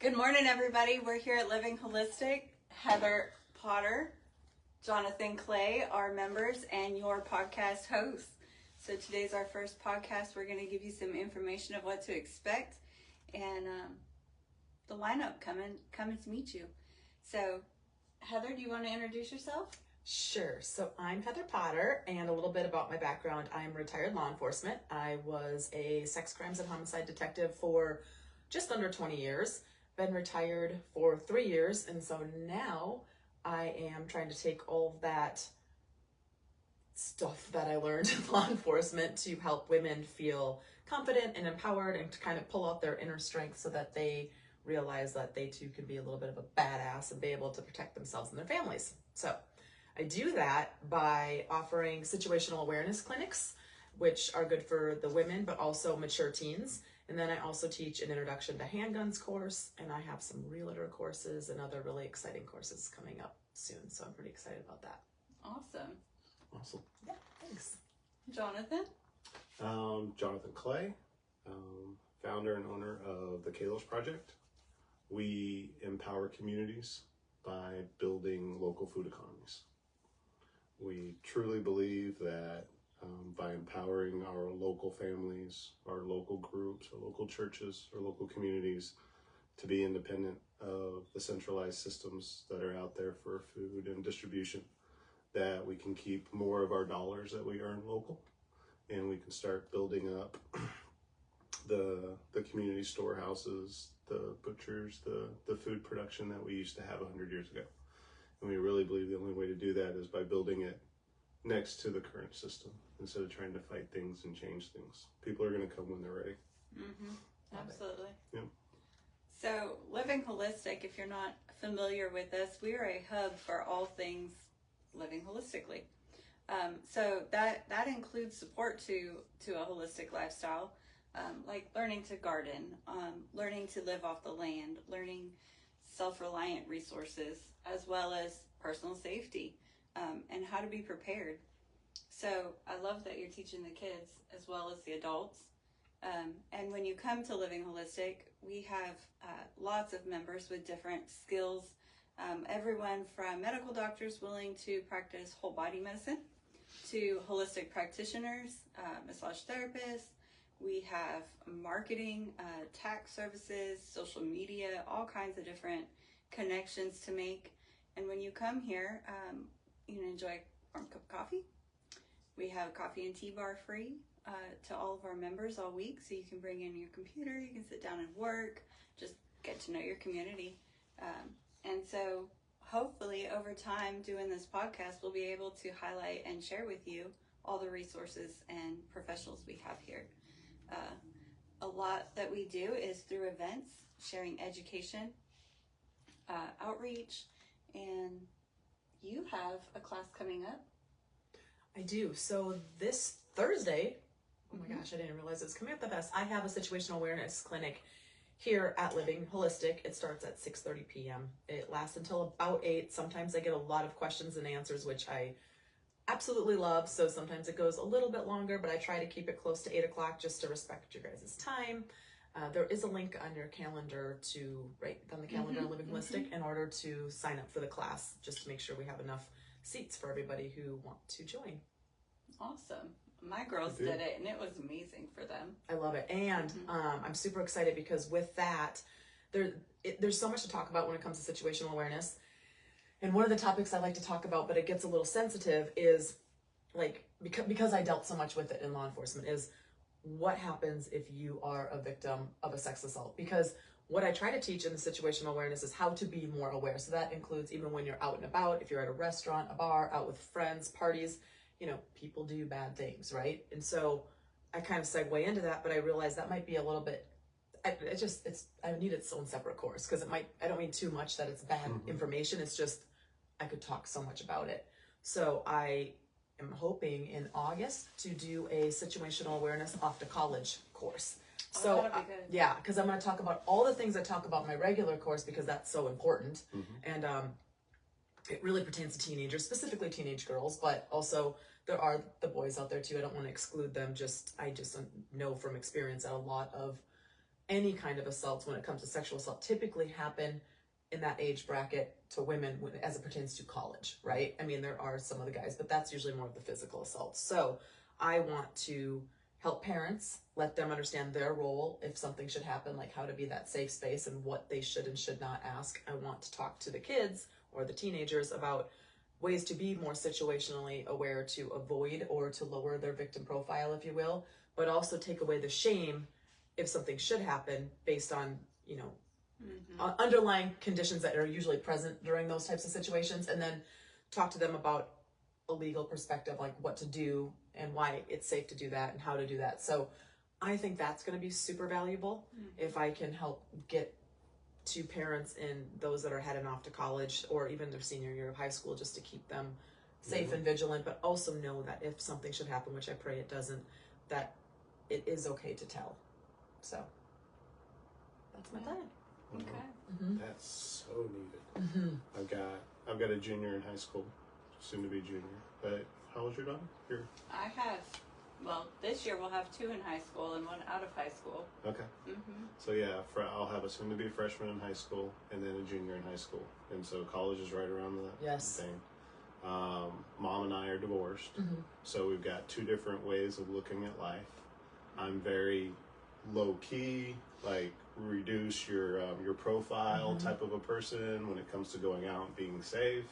Good morning, everybody. We're here at Living Holistic. Heather Potter, Jonathan Clay, our members, and your podcast hosts. So today's our first podcast. We're going to give you some information of what to expect and the lineup coming to meet you. So, Heather, do you want to introduce yourself? Sure. So I'm Heather Potter, and a little bit about my background. I'm retired law enforcement. I was a sex crimes and homicide detective for just under 20 years. Been retired for 3 years, and so now I am trying to take all of that stuff that I learned in law enforcement to help women feel confident and empowered and to kind of pull out their inner strength so that they realize that they too can be a little bit of a badass and be able to protect themselves and their families. So I do that by offering situational awareness clinics, which are good for the women, but also mature teens. And then I also teach an introduction to handguns course, and I have some realtor courses and other really exciting courses coming up soon. So I'm pretty excited about that. Awesome. Yeah, thanks. Jonathan? Jonathan Clay, founder and owner of the Kalos Project. We empower communities by building local food economies. We truly believe that by empowering our local families, our local groups, our local churches, our local communities to be independent of the centralized systems that are out there for food and distribution, that we can keep more of our dollars that we earn local, and we can start building up the community storehouses, the butchers, the food production that we used to have 100 years ago. And we really believe the only way to do that is by building it next to the current system instead of trying to fight things and change things. People are going to come when they're ready. Mm-hmm. Absolutely. Yep. So Living Holistic, if you're not familiar with us, we are a hub for all things living holistically. So that includes support to a holistic lifestyle, like learning to garden, learning to live off the land, learning self-reliant resources, as well as personal safety, and how to be prepared. So I love that you're teaching the kids as well as the adults. And when you come to Living Holistic, we have lots of members with different skills. Everyone from medical doctors willing to practice whole body medicine to holistic practitioners, massage therapists. We have marketing, tax services, social media, all kinds of different connections to make. And when you come here, you can enjoy a warm cup of coffee. We have coffee and tea bar free to all of our members all week. So you can bring in your computer, you can sit down and work, just get to know your community. And so hopefully over time doing this podcast, we'll be able to highlight and share with you all the resources and professionals we have here. A lot that we do is through events, sharing education, outreach, and you have a class coming up. I do. So this Thursday, oh my gosh, I didn't realize it was coming up that fast. I have a situational awareness clinic here at Living Holistic. It starts at 6:30 p.m. It lasts until about 8. Sometimes I get a lot of questions and answers, which I absolutely love. So sometimes it goes a little bit longer, but I try to keep it close to 8 o'clock just to respect your guys' time. There is a link on your calendar on the calendar of Living Holistic in order to sign up for the class, just to make sure we have enough seats for everybody who want to join. Awesome. My girls did it, and it was amazing for them. I love it. And I'm super excited because with that, there's so much to talk about when it comes to situational awareness. And one of the topics I like to talk about, but it gets a little sensitive, is like, because I dealt so much with it in law enforcement, is what happens if you are a victim of a sex assault? Because what I try to teach in the situational awareness is how to be more aware. So that includes even when you're out and about, if you're at a restaurant, a bar, out with friends, parties, people do bad things, right? And so I kind of segue into that, but I realize that might be a little bit, I need its own separate course, because I don't mean too much that it's bad information. It's just, I could talk so much about it. So I am hoping in August to do a situational awareness off to college course. So that'd be good. yeah, because I'm going to talk about all the things I talk about in my regular course, because that's so important. And it really pertains to teenagers, specifically teenage girls, but also there are the boys out there too. I don't want to exclude them. I just know from experience that a lot of any kind of assaults when it comes to sexual assault typically happen in that age bracket to women as it pertains to college, right? I mean, there are some of the guys, but that's usually more of the physical assaults. So I want to help parents, let them understand their role if something should happen, like how to be that safe space and what they should and should not ask. I want to talk to the kids or the teenagers about ways to be more situationally aware, to avoid or to lower their victim profile, if you will, but also take away the shame if something should happen based on, you know, underlying conditions that are usually present during those types of situations, and then talk to them about a legal perspective, like what to do and why it's safe to do that and how to do that. So I think that's going to be super valuable if I can help get to parents and those that are heading off to college or even their senior year of high school, just to keep them safe and vigilant, but also know that if something should happen, which I pray it doesn't, that it is okay to tell. So that's my plan. Okay. That's so needed. I've got a junior in high school, soon to be junior. But how old's your daughter? I have, well, this year we'll have 2 in high school and 1 out of high school. Okay. So yeah, I'll have a soon to be freshman in high school and then a junior in high school, and so college is right around the thing. Mom and I are divorced, so we've got 2 different ways of looking at life. I'm very low key, like reduce your profile type of a person when it comes to going out and being safe.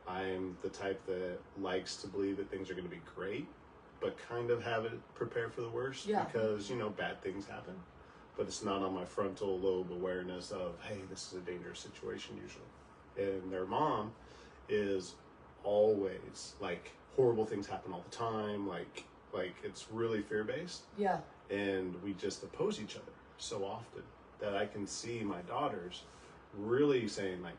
I'm the type that likes to believe that things are going to be great, but kind of have it prepared for the worst because, you know, bad things happen. But it's not on my frontal lobe awareness of, hey, this is a dangerous situation usually. And their mom is always like, horrible things happen all the time. Like it's really fear-based. Yeah. And we just oppose each other so often that I can see my daughters really saying like,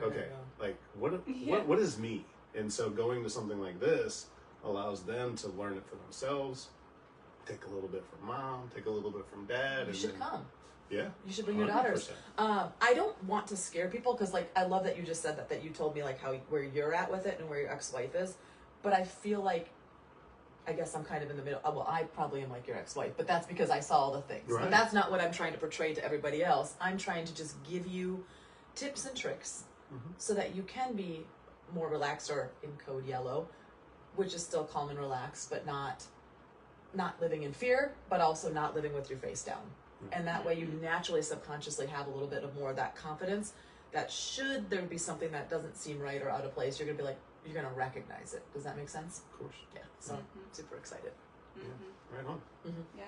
okay, like what is me? And so going to something like this allows them to learn it for themselves, take a little bit from mom, take a little bit from dad. You should come. Yeah. You should bring your daughters. I don't want to scare people because, like, I love that you just said that you told me, like, where you're at with it and where your ex-wife is. But I feel like, I guess I'm kind of in the middle. Well, I probably am like your ex-wife, but that's because I saw all the things. Right. But that's not what I'm trying to portray to everybody else. I'm trying to just give you tips and tricks so that you can be more relaxed, or in code yellow, which is still calm and relaxed, but not living in fear, but also not living with your face down. And that way you naturally subconsciously have a little bit of more of that confidence that should there be something that doesn't seem right or out of place, you're going to be like, you're going to recognize it. Does that make sense? Of course. Yeah. So super excited. Yeah. Right on. Yeah.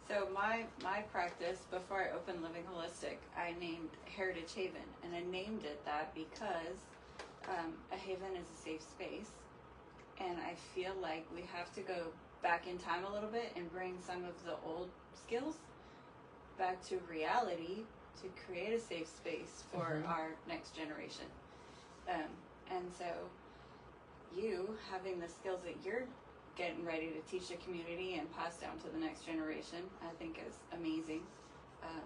So my practice before I opened Living Holistic, I named Heritage Haven, and I named it that because a haven is a safe space, and I feel like we have to go back in time a little bit and bring some of the old skills back to reality to create a safe space for our next generation. And so you having the skills that you're getting ready to teach the community and pass down to the next generation, I think is amazing. And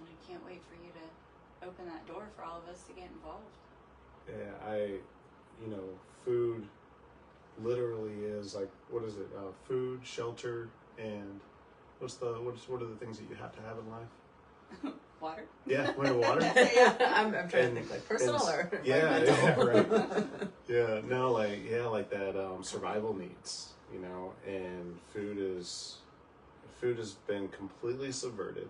I can't wait for you to open that door for all of us to get involved. Yeah, food literally is like, what is it? Food, shelter, and what are the things that you have to have in life? Water. Yeah, water. I'm trying to think like personal or right. Yeah, no, like that survival needs, and food has been completely subverted.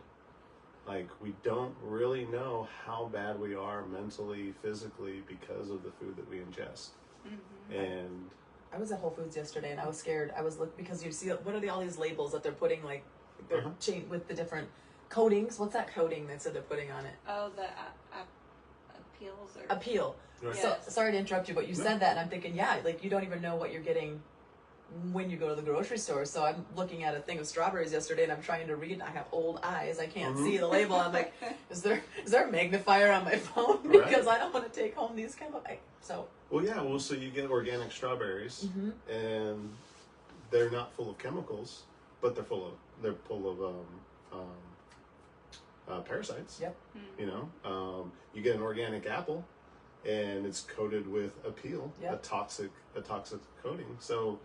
Like, we don't really know how bad we are mentally, physically because of the food that we ingest. And I was at Whole Foods yesterday and I was scared. I was because you see what are all these labels that they're putting, like they're chain with the different coatings. What's that coating that said they're putting on it? Oh, the appeals or appeal. Right. So sorry to interrupt you, but you said that and I'm thinking, like you don't even know what you're getting when you go to the grocery store. So I'm looking at a thing of strawberries yesterday and I'm trying to read and I have old eyes. I can't see the label. I'm like, is there a magnifier on my phone? Because I don't want to take home these chemicals. So you get organic strawberries and they're not full of chemicals, but they're full of parasites. Yep. You get an organic apple and it's coated with a peel, a toxic coating. So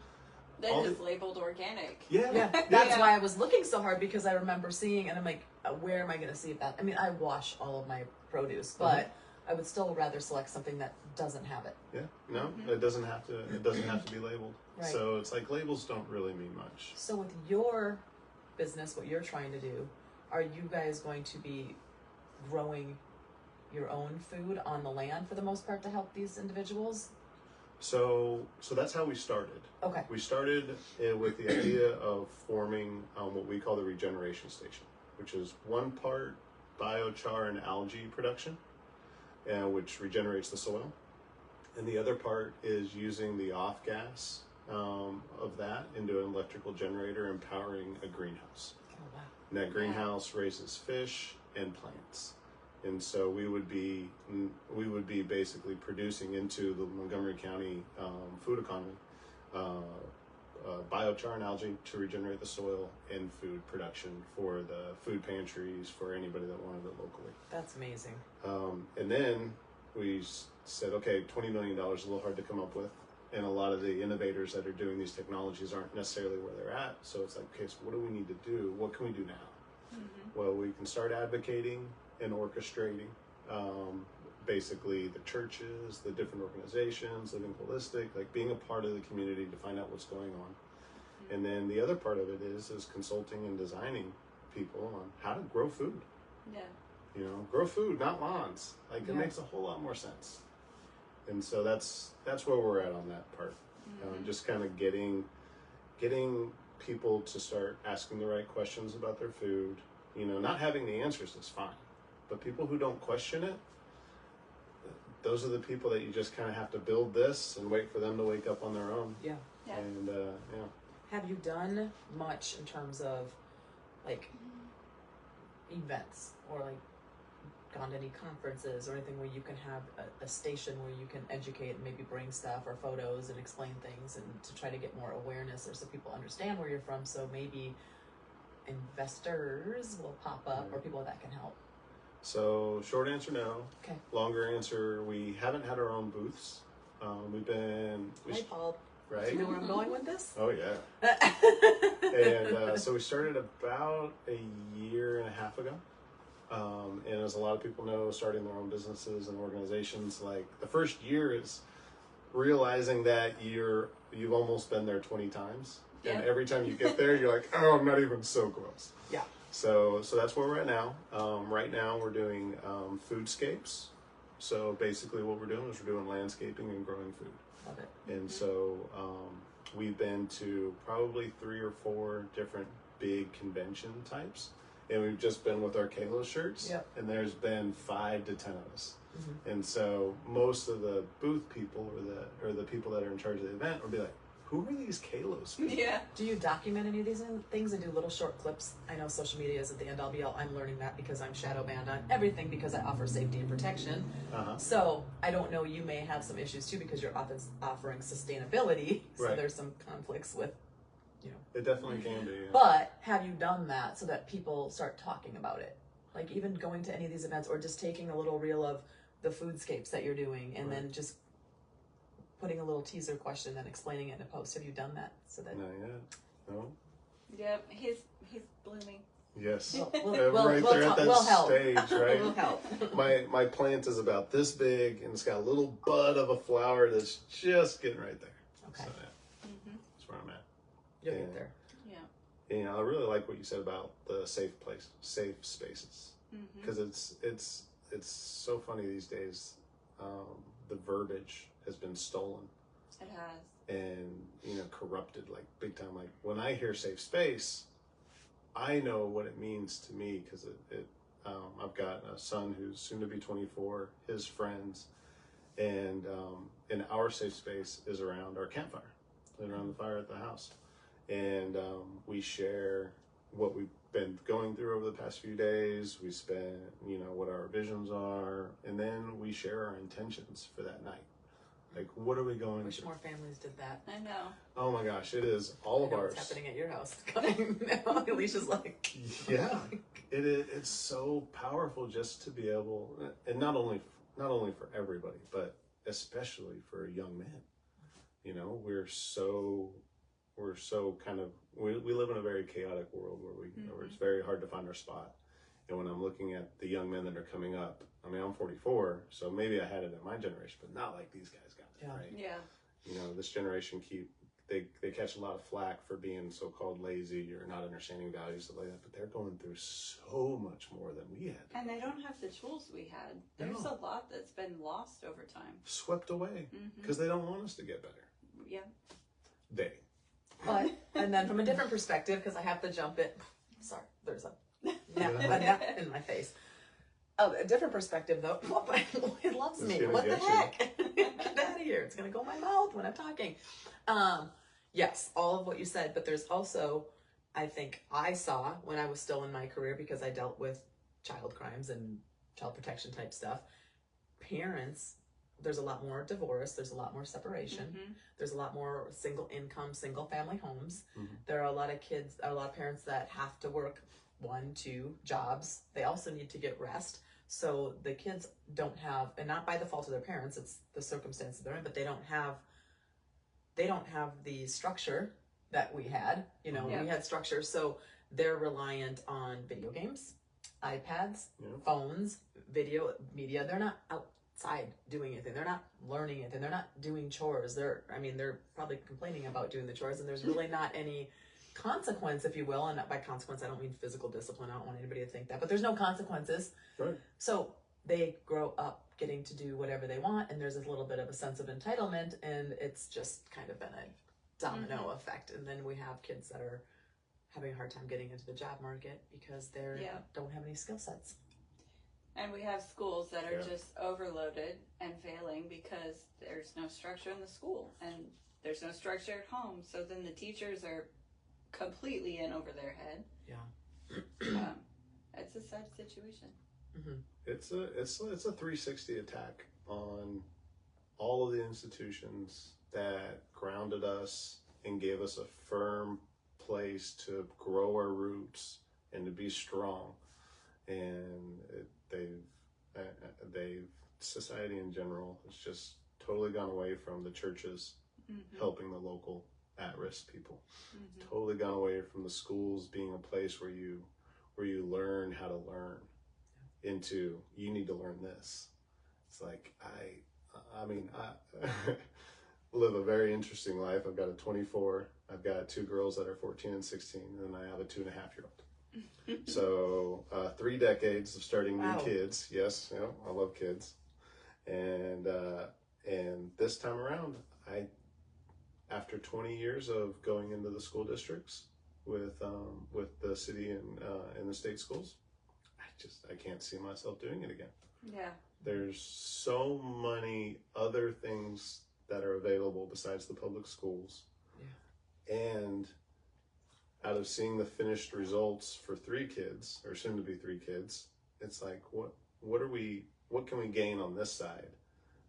That is labeled organic. Yeah. Yeah, that's Yeah. why I was looking so hard, because I remember seeing, and I'm like, where am I going to see that? I mean, I wash all of my produce, but I would still rather select something that doesn't have it. Yeah. No, it doesn't have to. It doesn't have to be labeled. Right. So it's like labels don't really mean much. So with your business, what you're trying to do, are you guys going to be growing your own food on the land for the most part to help these individuals? So that's how we started. Okay. We started with the idea of forming what we call the regeneration station, which is one part biochar and algae production, which regenerates the soil, and the other part is using the off gas of that into an electrical generator and powering a greenhouse. Oh, wow. And that greenhouse raises fish and plants. And so we would be basically producing into the Montgomery County food economy, biochar and algae to regenerate the soil, and food production for the food pantries for anybody that wanted it locally. That's amazing. And then we said, okay, $20 million is a little hard to come up with. And a lot of the innovators that are doing these technologies aren't necessarily where they're at. So it's like, okay, so what do we need to do? What can we do now? Well, we can start advocating and orchestrating basically the churches, the different organizations, living holistic, like being a part of the community to find out what's going on. And then the other part of it is consulting and designing people on how to grow food. Yeah. You know, grow food, not lawns. Like it makes a whole lot more sense. And so that's where we're at on that part. Just kind of getting people to start asking the right questions about their food. You know, not having the answers is fine, but people who don't question it, those are the people that you just kind of have to build this and wait for them to wake up on their own. Yeah. Yeah. And Have you done much in terms of like events, or like gone to any conferences or anything where you can have a station where you can educate and maybe bring stuff or photos and explain things, and to try to get more awareness, or so people understand where you're from, so maybe investors will pop up or people that can help? So short answer, no. Okay. Longer answer, we haven't had our own booths. Hi, Paul. Right? Do you know where I'm going with this? Oh yeah. And so we started about a year and a half ago. And as a lot of people know, starting their own businesses and organizations, like the first year is realizing that you've almost been there 20 times. Yeah. And every time you get there, you're like, oh, I'm not even so close. Yeah. So that's where we're at now. Right now we're doing foodscapes. So basically what we're doing is we're doing landscaping and growing food. Love it. And so we've been to probably 3 or 4 different big convention types. And we've just been with our Kalo shirts. Yep. And there's been 5 to 10 of us. Mm-hmm. And so most of the booth people or the people that are in charge of the event will be like, who are these Kalos? Yeah. Do you document any of these things and do little short clips? I know social media is at the end all be all. I'm learning that because I'm shadow banned on everything because I offer safety and protection. Uh-huh. So I don't know, you may have some issues too because you're offering sustainability. So Right. there's some conflicts with, It definitely can be. Yeah. But have you done that so that people start talking about it? Like even going to any of these events, or just taking a little reel of the foodscapes that you're doing and then just putting a little teaser question and explaining it in a post. Have you done that? So that Not yet. No. Yep. He's blooming. Yes. we'll Right there at that help. stage, right? We'll help. My plant is about this big, and it's got a little bud of a flower that's just getting right there. Okay. So yeah, that's where I'm at. You'll Yeah. get there. Yeah. And I really like what you said about the safe spaces, because it's so funny these days. The verbiage has been stolen It has. and corrupted like big time. Like when I hear safe space, I know what it means to me because I've got a son who's soon to be 24, his friends, and our safe space is around our campfire, around the fire at the house. And we share what we've been going through over the past few days. We spend, what our visions are, and then we share our intentions for that night. Like, what are we going Wish through? more families did that. I know. Oh my gosh, it is all I of know ours. what's happening at your house. Coming now. Alicia's like, Yeah, it's so powerful just to be able, and not only for everybody, but especially for a young man. We're so we're so kind of, we live in a very chaotic world where it's very hard to find our spot. And when I'm looking at the young men that are coming up, I mean, I'm 44, so maybe I had it in my generation, but not like these guys got it, right? Yeah. You know, this generation they catch a lot of flack for being so-called lazy or not understanding values, stuff like that, but they're going through so much more than we had. And they don't have the tools we had. There's No. a lot that's been lost over time. Swept away because they don't want us to get better. Yeah. They. But, and then from a different perspective, because I have to jump in. Sorry, there's a nap in my face. A different perspective, though. It loves It's me. gonna What the get you. heck? Get out of here. It's going to go in my mouth when I'm talking. Yes, all of what you said, but there's also, I think I saw when I was still in my career, because I dealt with child crimes and child protection type stuff, parents, there's a lot more divorce, there's a lot more separation, there's a lot more single income, single family homes. There are a lot of kids, a lot of parents that have to work 1-2 jobs. They also need to get rest. So the kids don't have, and not by the fault of their parents, it's the circumstances they're in, but they don't have the structure that we had. You know, we had structure, so they're reliant on video games, iPads, phones, video media. They're not outside doing anything. They're not learning anything. They're not doing chores. They're probably complaining about doing the chores, and there's really not any consequence, if you will. And by consequence, I don't mean physical discipline. I don't want anybody to think that, but there's no consequences. Right. So they grow up getting to do whatever they want, and there's a little bit of a sense of entitlement, and it's just kind of been a domino effect. And then we have kids that are having a hard time getting into the job market because they don't have any skill sets. And we have schools that are just overloaded and failing because there's no structure in the school and there's no structure at home. So then the teachers are completely in over their head. Yeah. It's a sad situation. It's a 360 attack on all of the institutions that grounded us and gave us a firm place to grow our roots and to be strong. And they've society in general has just totally gone away from the churches helping the local at-risk people. Totally gone away from the schools being a place where you learn how to learn. Into you need to learn this. It's like I mean I live a very interesting life. I've got a 24. I've got 2 girls that are 14 and 16, and I have a 2.5-year-old. So 3 decades of starting new kids. Yes, I love kids, and this time around, after 20 years of going into the school districts with the city and the state schools, I can't see myself doing it again. Yeah. There's so many other things that are available besides the public schools. Yeah. And out of seeing the finished results for 3 kids, or soon to be 3 kids, it's like, what can we gain on this side?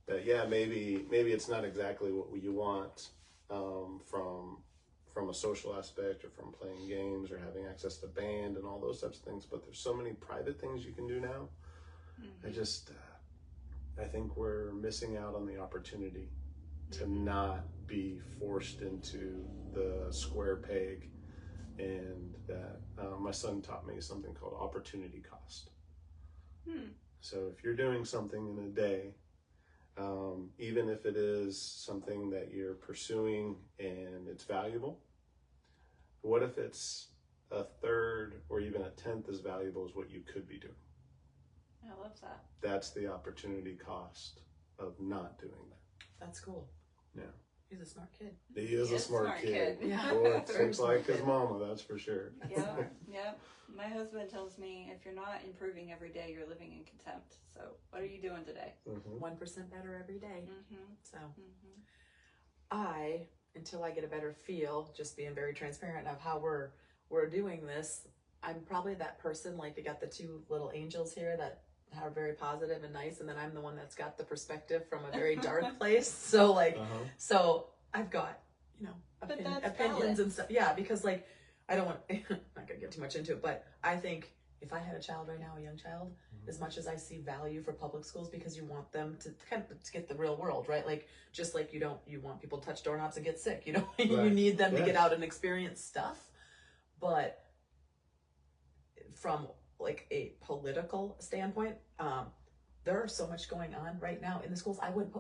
That maybe it's not exactly what you want from a social aspect or from playing games or having access to band and all those types of things, but there's so many private things you can do now. I think we're missing out on the opportunity to not be forced into the square peg, and that my son taught me something called opportunity cost. So if you're doing something in a day, even if it is something that you're pursuing and it's valuable, what if it's a third or even a tenth as valuable as what you could be doing? I love that. That's the opportunity cost of not doing that. That's cool. Yeah. He's a smart kid. He is a smart kid. Yeah. Boy, thinks like his mama, that's for sure. Yep. My husband tells me if you're not improving every day, you're living in contempt. So what are you doing today? 1% better every day. So until I get a better feel, just being very transparent of how we're doing this, I'm probably that person, like, you got the 2 little angels here that are very positive and nice, and then I'm the one that's got the perspective from a very dark place. So like, so I've got, opinions and stuff. Yeah, because like, I don't want, I'm not gonna get too much into it, but I think if I had a child right now, a young child, as much as I see value for public schools, because you want them to kind of to get the real world, right? Like, just like you want people to touch doorknobs and get sick, you know, you Right. need them to Yes. get out and experience stuff. But from like a political standpoint, there are so much going on right now in the schools. I wouldn't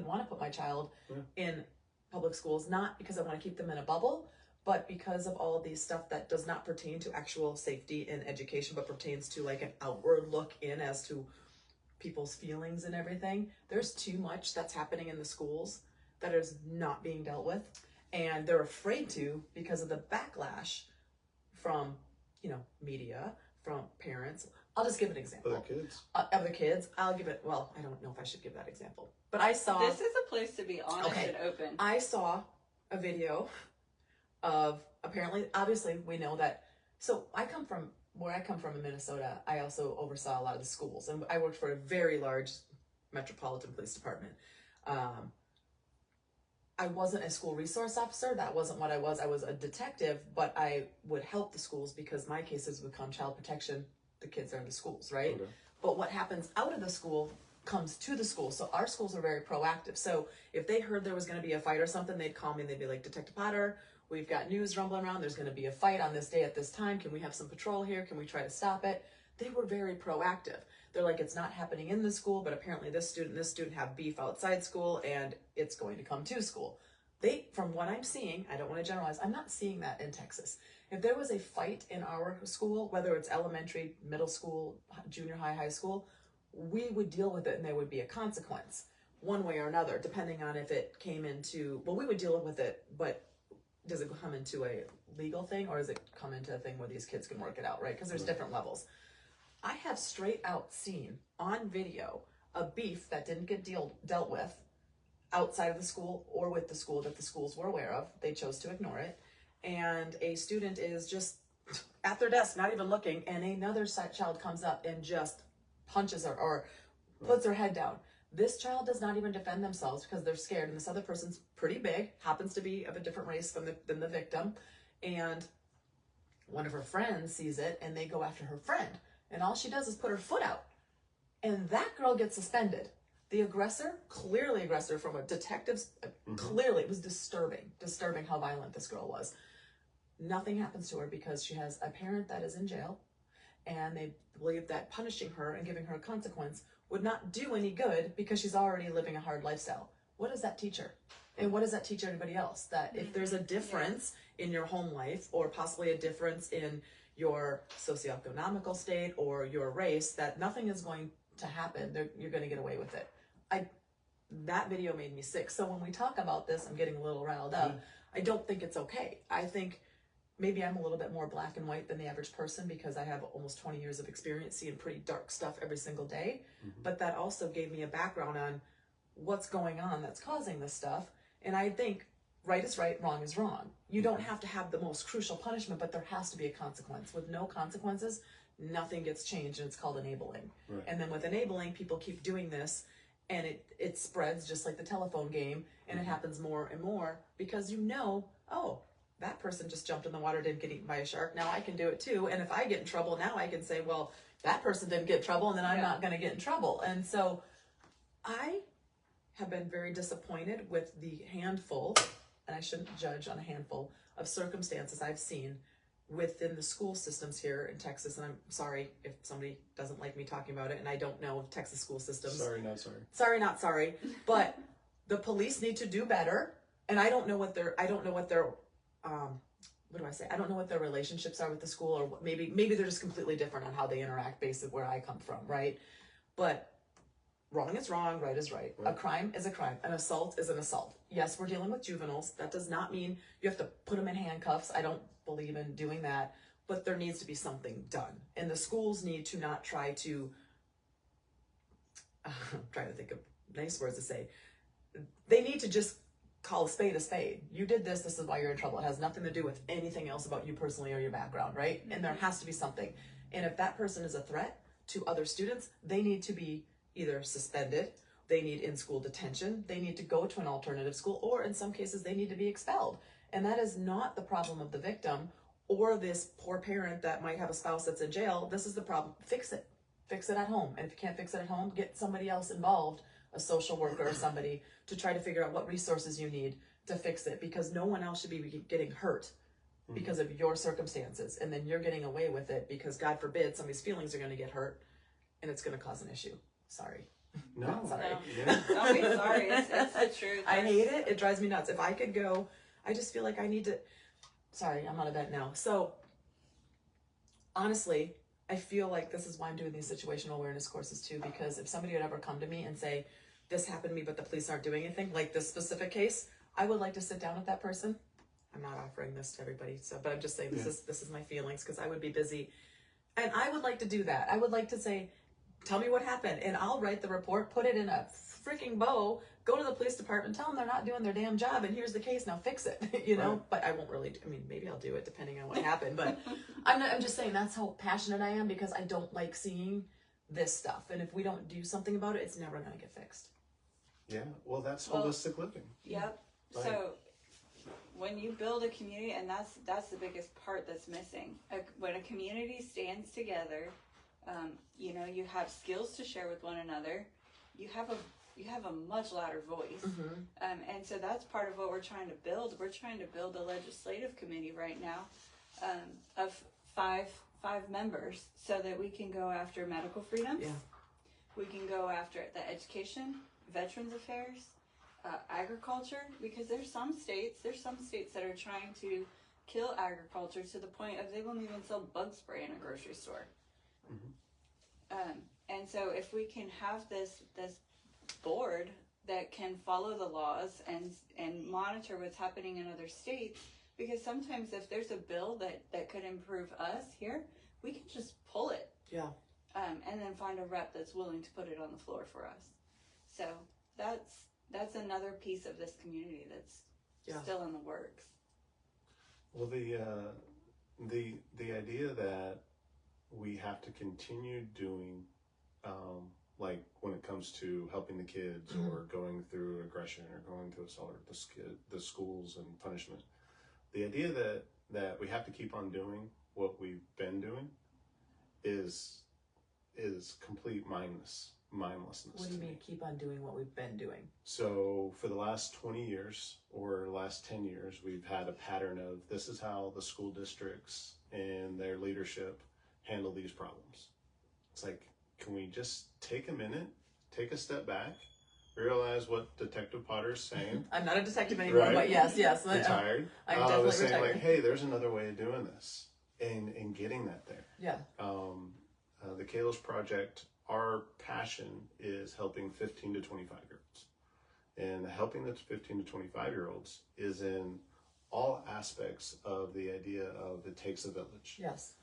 want to put my child in public schools, not because I want to keep them in a bubble, but because of all of these stuff that does not pertain to actual safety and education, but pertains to like an outward look in as to people's feelings and everything. There's too much that's happening in the schools that is not being dealt with, and they're afraid to because of the backlash from, you know, media, from parents. I'll just give an example. Other kids. Other kids. I'll give it, well, I don't know if I should give that example, but I saw. This is a place to be honest and open. I saw a video of, apparently, obviously, we know that. So where I come from in Minnesota, I also oversaw a lot of the schools, and I worked for a very large metropolitan police department. I wasn't a school resource officer. That wasn't what I was. I was a detective, but I would help the schools because my cases would come child protection. The kids are in the schools, right? Okay. But what happens out of the school comes to the school. So our schools are very proactive. So if they heard there was going to be a fight or something, they'd call me and they'd be like, Detective Potter, we've got news rumbling around. There's going to be a fight on this day at this time. Can we have some patrol here? Can we try to stop it? They were very proactive. They're like, it's not happening in the school, but apparently this student have beef outside school and it's going to come to school. From what I'm seeing, I don't want to generalize, I'm not seeing that in Texas. If there was a fight in our school, whether it's elementary, middle school, junior high, high school, we would deal with it and there would be a consequence one way or another, depending on if it came into, well, we would deal with it, but does it come into a legal thing or does it come into a thing where these kids can work it out, right? Because there's different levels. I have straight out seen on video a beef that didn't get dealt with outside of the school or with the school that the schools were aware of. They chose to ignore it. And a student is just at their desk, not even looking, and another child comes up and just punches her or puts her head down. This child does not even defend themselves because they're scared, and this other person's pretty big, happens to be of a different race than the victim, and one of her friends sees it, and they go after her friend, and all she does is put her foot out, and that girl gets suspended. The aggressor, clearly aggressor from a detective's, clearly, it was disturbing how violent this girl was. Nothing happens to her because she has a parent that is in jail, and they believe that punishing her and giving her a consequence would not do any good because she's already living a hard lifestyle. What does that teach her? And what does that teach everybody else? That if there's a difference in your home life or possibly a difference in your socioeconomical state or your race, that nothing is going to happen. You're going to get away with it. That video made me sick. So when we talk about this, I'm getting a little riled up. I don't think it's okay. I think maybe I'm a little bit more black and white than the average person because I have almost 20 years of experience seeing pretty dark stuff every single day. But that also gave me a background on what's going on that's causing this stuff. And I think right is right, wrong is wrong. You don't have to have the most crucial punishment, but there has to be a consequence. With no consequences, nothing gets changed, and it's called enabling. Right. And then with enabling, people keep doing this, and it spreads just like the telephone game, and it happens more and more because oh, that person just jumped in the water, didn't get eaten by a shark. Now I can do it too. And if I get in trouble, now I can say, well, that person didn't get in trouble, and then I'm not going to get in trouble. And so I have been very disappointed with the handful, and I shouldn't judge on a handful of circumstances I've seen within the school systems here in Texas. And I'm sorry if somebody doesn't like me talking about it, and I don't know Texas school systems. Sorry, not sorry. Sorry, not sorry. But the police need to do better. And I don't know what their what do I say? I don't know what their relationships are with the school, or maybe they're just completely different on how they interact based on where I come from, right? But wrong is wrong, right is right. A crime is a crime. An assault is an assault. Yes, we're dealing with juveniles. That does not mean you have to put them in handcuffs. I don't believe in doing that. But there needs to be something done. And the schools need to not try to, I'm trying to think of nice words to say. They need to just call a spade a spade. You did this is why you're in trouble. It has nothing to do with anything else about you personally or your background, right? And there has to be something. And if that person is a threat to other students, they need to be either suspended, they need in-school detention, they need to go to an alternative school, or in some cases they need to be expelled. And that is not the problem of the victim or this poor parent that might have a spouse that's in jail. This is the problem. Fix it. Fix it at home. And if you can't fix it at home, get somebody else involved, a social worker or somebody, to try to figure out what resources you need to fix it, because no one else should be getting hurt because of your circumstances. And then you're getting away with it because, God forbid, somebody's feelings are going to get hurt and it's going to cause an issue. Sorry. No, sorry. No. Yeah. Don't be sorry. It's the truth. I hate it. It drives me nuts. If I could go, I just feel like I need to. Sorry, I'm out of bed now. So, honestly, I feel like this is why I'm doing these situational awareness courses too, because if somebody would ever come to me and say, this happened to me, but the police aren't doing anything, like this specific case, I would like to sit down with that person. I'm not offering this to everybody, so, but I'm just saying this is my feelings, because I would be busy. And I would like to do that. I would like to say, tell me what happened, and I'll write the report, put it in a freaking bow, go to the police department, tell them they're not doing their damn job, and here's the case, now fix it, you know? Right. But I won't really, maybe I'll do it depending on what happened, but I'm just saying that's how passionate I am, because I don't like seeing this stuff, and if we don't do something about it, it's never going to get fixed. Yeah, well, that's Well, holistic living. Yep. Right. So when you build a community, and that's the biggest part that's missing. When a community stands together, you have skills to share with one another. You have a much louder voice, and so that's part of what we're trying to build. We're trying to build a legislative committee right now of five members, so that we can go after medical freedoms. Yeah. We can go after the education, Veterans Affairs, agriculture, because there's some states that are trying to kill agriculture to the point of they won't even sell bug spray in a grocery store. And so if we can have this board that can follow the laws and monitor what's happening in other states, because sometimes if there's a bill that could improve us here, we can just pull it. Yeah. And then find a rep that's willing to put it on the floor for us. So that's another piece of this community that's still in the works. Well, the idea that we have to continue doing, like when it comes to helping the kids or going through aggression or going through assault, the schools and punishment, the idea that we have to keep on doing what we've been doing is complete mindlessness. What do you mean keep on doing what we've been doing? So for the last 20 years or last 10 years, we've had a pattern of this is how the school districts and their leadership handle these problems. It's like, can we just take a minute, take a step back, realize what Detective Potter's saying? I'm not a detective anymore, Right. but yes. Retired. I'm definitely saying retired. like, hey, there's another way of doing this, and getting that there. Yeah. The Kalos Project, our passion is helping 15 to 25-year-olds. And helping the 15 to 25-year-olds is in all aspects of the idea of it takes a village. Yes.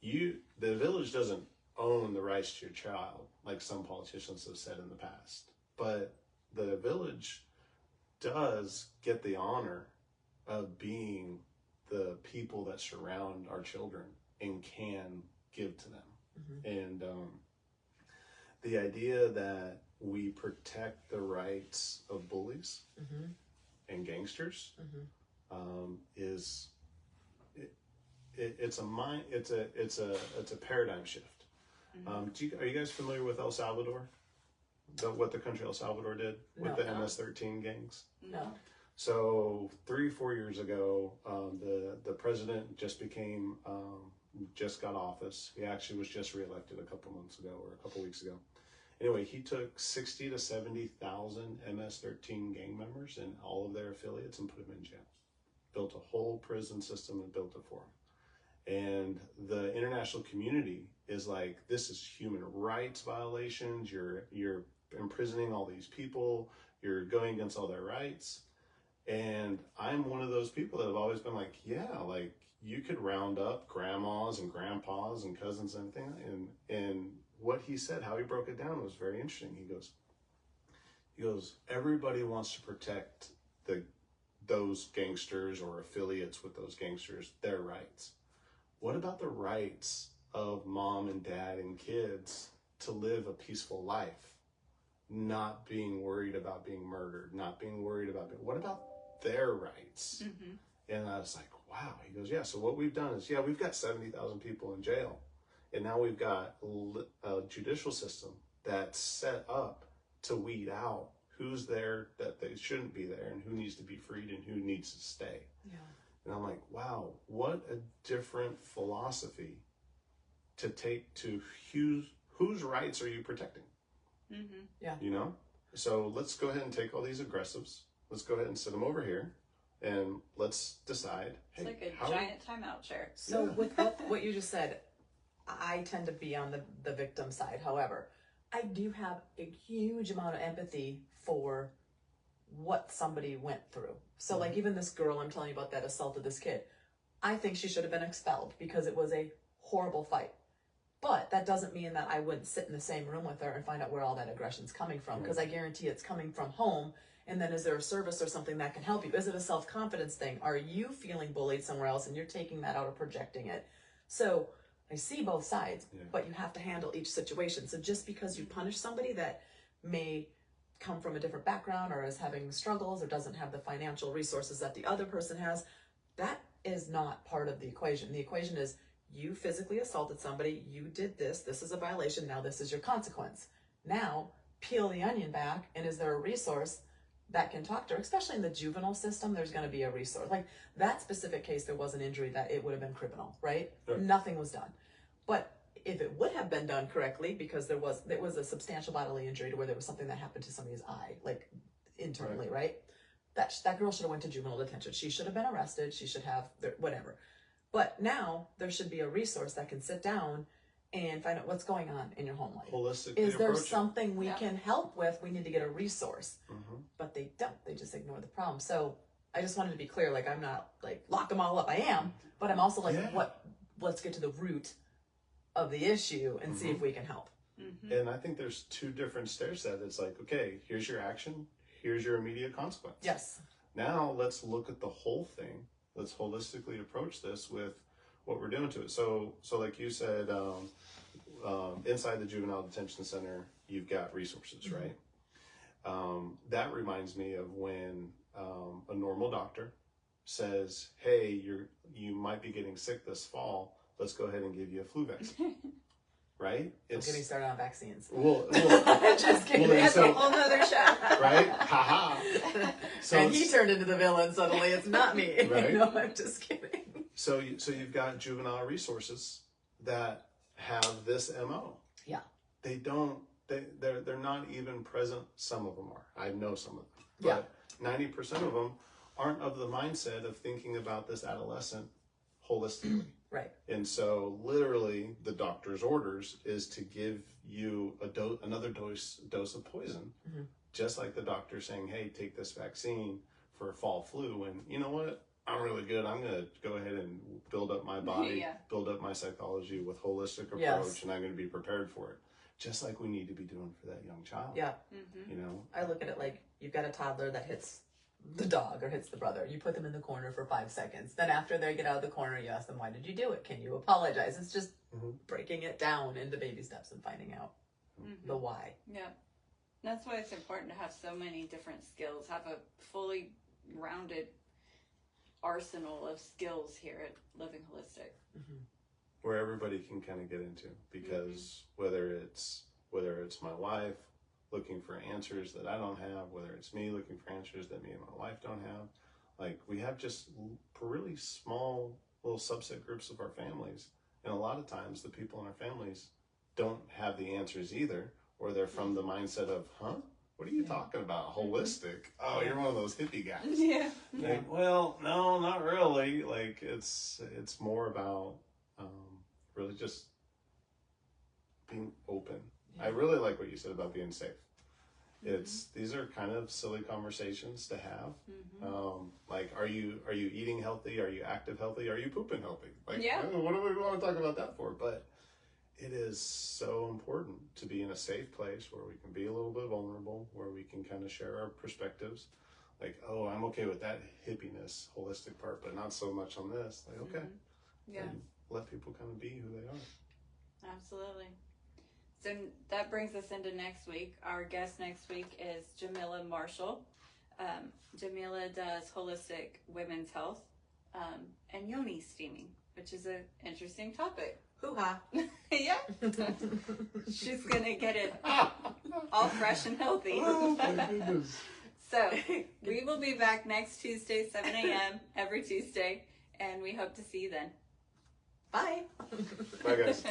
The village doesn't own the rights to your child, like some politicians have said in the past. But the village does get the honor of being the people that surround our children and can give to them. And the idea that we protect the rights of bullies and gangsters is it's a paradigm shift. Are you guys familiar with El Salvador? What the country El Salvador did with the MS-13 gangs? No. So 3-4 years ago, the president just got office. He actually was just reelected a couple months ago or a couple weeks ago. Anyway, he took 60 to 70,000 MS-13 gang members and all of their affiliates and put them in jail. Built a whole prison system and built it for them. And the international community is like, this is human rights violations. You're imprisoning all these people. You're going against all their rights. And I'm one of those people that have always been like, yeah, like you could round up grandmas and grandpas and cousins and everything. And what he said, how he broke it down was very interesting. He goes, everybody wants to protect those gangsters or affiliates with those gangsters, their rights. What about the rights of mom and dad and kids to live a peaceful life, not being worried about being murdered, not being worried about what about their rights? And I was like, wow. He goes, yeah, so what we've done is, we've got 70,000 people in jail. And now we've got a judicial system that's set up to weed out who's there that they shouldn't be there and who needs to be freed and who needs to stay. Yeah. And I'm like, wow, what a different philosophy to take to whose rights are you protecting? Mm-hmm. Yeah. You know? So let's go ahead and take all these aggressives. Let's go ahead and sit them over here and let's decide. It's like a giant timeout chair. So with what you just said, I tend to be on the victim side. However, I do have a huge amount of empathy for what somebody went through. So like even this girl I'm telling you about that assaulted this kid, I think she should have been expelled because it was a horrible fight. But that doesn't mean that I wouldn't sit in the same room with her and find out where all that aggression's coming from, because I guarantee it's coming from home. And then is there a service or something that can help you? Is it a self-confidence thing? Are you feeling bullied somewhere else and you're taking that out or projecting it? So I see both sides, but you have to handle each situation. So just because you punish somebody that may come from a different background or is having struggles or doesn't have the financial resources that the other person has, that is not part of the equation. The equation is you physically assaulted somebody, you did this is a violation, now this is your consequence. Now, peel the onion back, and is there a resource that can talk to her? Especially in the juvenile system, there's going to be a resource. Like that specific case, there was an injury that it would have been criminal, right? Sure. Nothing was done. But if it would have been done correctly, because there was a substantial bodily injury to where there was something that happened to somebody's eye, like internally, right? That girl should have went to juvenile detention. She should have been arrested. She should have whatever. But now there should be a resource that can sit down and find out what's going on in your home life. Holistically Is there approach it. something we can help with? We need to get a resource. Mhm. But they don't. They just ignore the problem. So I just wanted to be clear, like I'm not like lock them all up. I am, but I'm also like let's get to the root of the issue and see if we can help. Mm-hmm. And I think there's two different stair sets. It's like, okay, here's your action, here's your immediate consequence. Yes. Now let's look at the whole thing. Let's holistically approach this with what we're doing to it. So like you said, inside the juvenile detention center, you've got resources, right? That reminds me of when a normal doctor says, "Hey, you might be getting sick this fall. Let's go ahead and give you a flu vaccine." Right? Don't get me started on vaccines. Well, Just kidding. That's so- a whole nother show. right? Haha. So And he turned into the villain suddenly. It's not me. Right. No, I'm just kidding. So you've got juvenile resources that have this MO. Yeah. They're not even present. Some of them are. I know some of them. Yeah. But 90% of them aren't of the mindset of thinking about this adolescent holistically. Right. And so literally the doctor's orders is to give you another dose of poison, just like the doctor saying, "Hey, take this vaccine for fall flu." And you know what? I'm really good. I'm going to go ahead and build up my body, build up my psychology with holistic approach, and I'm going to be prepared for it. Just like we need to be doing for that young child. Yeah. Mm-hmm. You know? I look at it like you've got a toddler that hits the dog or hits the brother. You put them in the corner for 5 seconds. Then after they get out of the corner, you ask them, "Why did you do it? Can you apologize?" It's just breaking it down into baby steps and finding out the why. Yeah. That's why it's important to have so many different skills, have a fully rounded arsenal of skills here at Living Holistic. Where everybody can kind of get into, because whether it's my wife looking for answers that I don't have, whether it's me looking for answers that me and my wife don't have, like we have just really small little subset groups of our families, and a lot of times the people in our families don't have the answers either, or they're from the mindset of, what are you talking about? Holistic? Oh, you're one of those hippie guys. Yeah. Like, well, no, not really. Like it's more about really just being open. I really like what you said about being safe. These are kind of silly conversations to have. Like, are you eating healthy? Are you active healthy? Are you pooping healthy? Like, what do we want to talk about that for? But it is so important to be in a safe place where we can be a little bit vulnerable, where we can kind of share our perspectives. Like, oh, I'm okay with that hippiness, holistic part, but not so much on this. Like, okay. Yeah. And let people kind of be who they are. Absolutely. So that brings us into next week. Our guest next week is Jamila Marshall. Jamila does holistic women's health, and yoni steaming, which is an interesting topic. Hoo-ha. Yeah. She's going to get it all fresh and healthy. Oh my goodness. So we will be back next Tuesday, 7 a.m. every Tuesday, and we hope to see you then. Bye. Bye, guys.